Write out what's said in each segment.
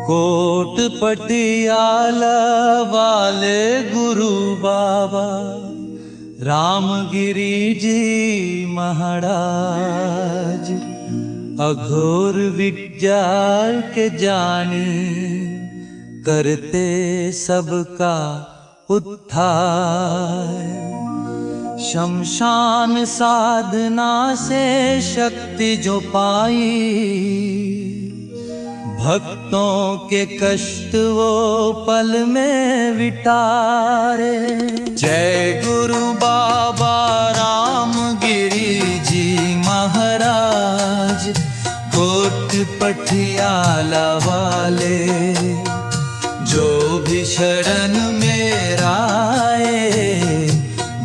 Coat Patiala वाले गुरु बाबा रामगिरी जी महाराज अघोर विज्ञान के जानी करते सबका उद्धार। शमशान साधना से शक्ति जो पाई भक्तों के कष्ट वो पल में विटारे। जय गुरु बाबा रामगिरी जी महाराज कोट पटियाला वाले जो भी शरण में आए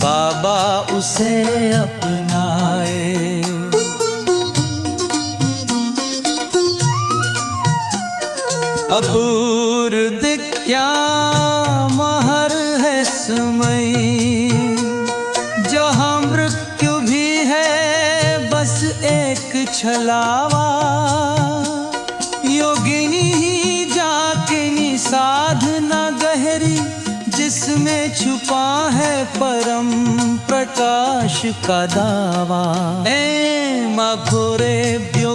बाबा उसे अपनाए। अपूर्व क्या महर है समय जहाँ मृत्यु भी है बस एक छलावा। योगिनी ही जाकिनी साधना गहरी जिसमें छुपा है परम प्रकाश का दावा।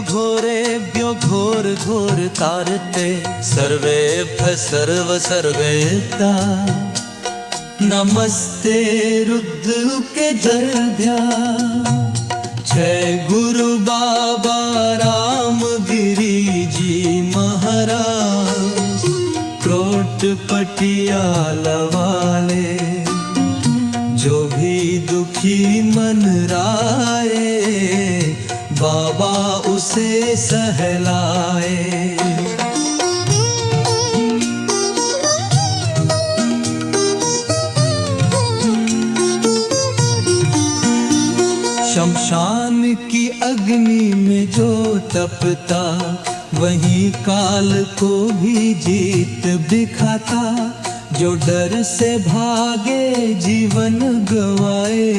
घोरेभ्यो घोर घोर तारते सर्वेभ्य सर्व सर्वेता नमस्ते रुद्र के जरभ्या। जय गुरु बाबा रामगिरी जी महाराज कोट पटियाला वाले जो भी दुखी मन राए बाबा उसे सहलाए। शमशान की अग्नि में जो तपता वही काल को भी जीत दिखाता। जो डर से भागे जीवन गवाए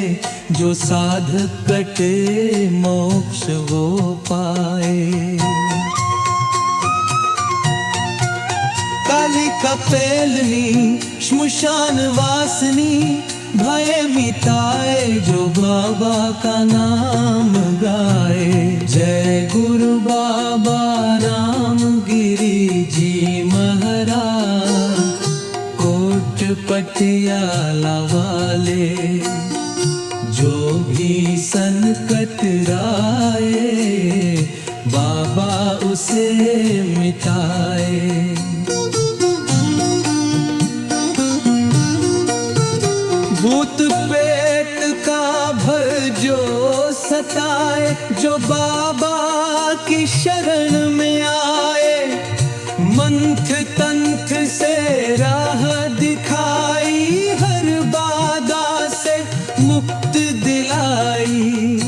जो साधक कटे मोक्ष वो पाए। काली कपेलनी श्मशान वासनी भय मिटाए जो बाबा का नाम गाए। जय गुरु बाबा रामगिरी जी महाराज कोट पटियाला वाले जो भी संकट राए बाबा उसे मिटाए। भूत पेट का भय जो सताए जो बाबा की शरण में आए मंथ तंथ से राह दिखाई हर बाधा से मुक्त दिलाई।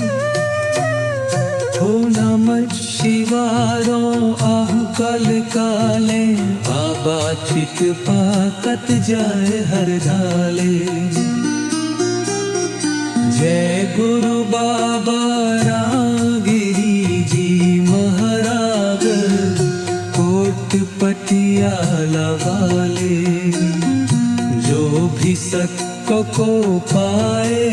हो नमः शिवारो आह कल काले बाबा चित पाकत जाए हर ढाले। जय गुरु बाबा रामगिरी जी महाराज कोट पटियाला वाले जो भी सत्य को पाए